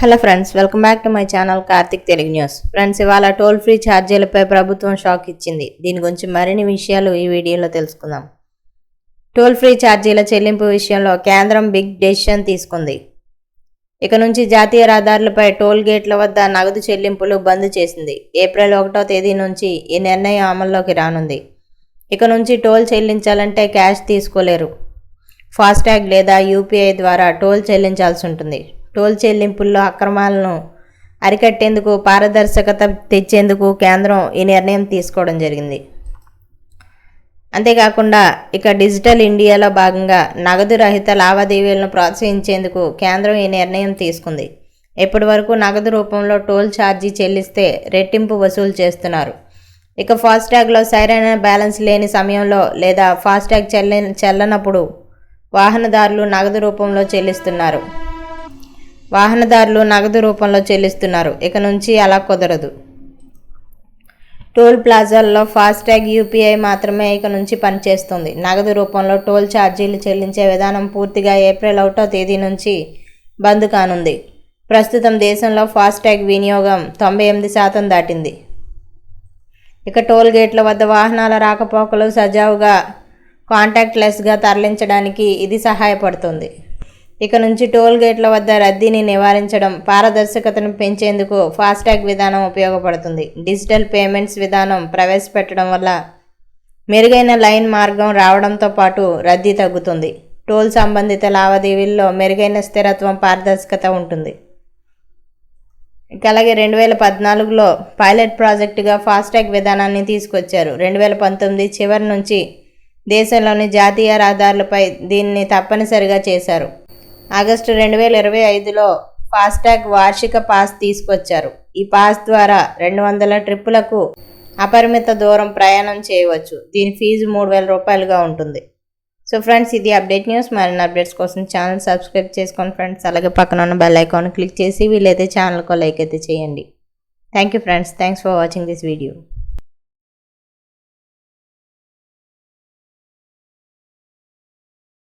Hello friends, welcome back to my channel Karthik Telugu news. Friends, ఇవాళ toll free ఛార్జీలపై ప్రభుత్వం shock ఇచ్చింది. దీని గురించి మరిన్ని విషయాలు ఈ వీడియోలో తెలుసుకుందాం. టోల్ ఫ్రీ ఛార్జీల చెల్లింపు విషయంలో కేంద్రం బిగ్ డెసిషన్ తీసుకుంది. ఇక నుంచి జాతీయ రహదారులపై టోల్ గేట్ల వద్ద నగదు చెల్లింపులు బంద్ చేసింది. ఏప్రిల్ 1వ తేదీ నుంచి ఈ నిర్ణయం అమల్లోకి రానుంది. ఇక నుంచి టోల్ చెల్లించాలంటే క్యాష్ తీసుకోలేరు. ఫాస్టాగ్ లేదా యూపీఐ ద్వారా టోల్ చెల్లించాల్సి ఉంటుంది. టోల్ చెల్లింపుల్లో అక్రమాలను అరికట్టేందుకు పారదర్శకత తెచ్చేందుకు కేంద్రం ఈ నిర్ణయం తీసుకోవడం జరిగింది. అంతేకాకుండా ఇక డిజిటల్ ఇండియాలో భాగంగా నగదు రహిత లావాదేవీలను ప్రోత్సహించేందుకు కేంద్రం ఈ నిర్ణయం తీసుకుంది. ఇప్పటి వరకు నగదు రూపంలో టోల్ ఛార్జీ చెల్లిస్తే రెట్టింపు వసూలు చేస్తున్నారు. ఇక ఫాస్టాగ్లో సరైన బ్యాలెన్స్ లేని సమయంలో లేదా ఫాస్టాగ్ చెల్లనప్పుడు వాహనదారులు నగదు రూపంలో చెల్లిస్తున్నారు. ఇక నుంచి అలా కుదరదు. టోల్ ప్లాజాల్లో ఫాస్టాగ్ యూపీఐ మాత్రమే ఇక నుంచి పనిచేస్తుంది. నగదు రూపంలో టోల్ ఛార్జీలు చెల్లించే విధానం పూర్తిగా ఏప్రిల్ 1వ తేదీ నుంచి బంద్ కానుంది. ప్రస్తుతం దేశంలో ఫాస్టాగ్ వినియోగం 98% దాటింది. ఇక టోల్ గేట్ల వద్ద వాహనాల రాకపోకలు సజావుగా కాంటాక్ట్లెస్గా తరలించడానికి ఇది సహాయపడుతుంది. ఇక నుంచి టోల్ గేట్ల వద్ద రద్దీని నివారించడం, పారదర్శకతను పెంచేందుకు ఫాస్టాగ్ విధానం ఉపయోగపడుతుంది. డిజిటల్ పేమెంట్స్ విధానం ప్రవేశపెట్టడం వల్ల మెరుగైన లైన్ మార్గం రావడంతో పాటు రద్దీ తగ్గుతుంది. టోల్ సంబంధిత లావాదేవీల్లో మెరుగైన స్థిరత్వం, పారదర్శకత ఉంటుంది. ఇక అలాగే 2014లో పైలట్ ప్రాజెక్టుగా ఫాస్టాగ్ విధానాన్ని తీసుకొచ్చారు. 2019 చివరి నుంచి దేశంలోని జాతీయ రహదారులపై దీన్ని తప్పనిసరిగా చేశారు. ఆగస్టు 2025లో ఫాస్టాగ్ వార్షిక పాస్ తీసుకొచ్చారు. ఈ పాస్ ద్వారా 200 ట్రిప్పులకు అపరిమిత దూరం ప్రయాణం చేయవచ్చు. దీని ఫీజు 3000 రూపాయలుగా ఉంటుంది. సో ఫ్రెండ్స్, ఇది అప్డేట్ న్యూస్. మరిన్ని అప్డేట్స్ కోసం ఛానల్ సబ్స్క్రైబ్ చేసుకోండి ఫ్రెండ్స్. అలాగే పక్కన ఉన్న బెల్ ఐకాన్ క్లిక్ చేసి వీలైతే ఛానల్కు లైక్ అయితే చేయండి. Thank you friends. Thanks for watching this video.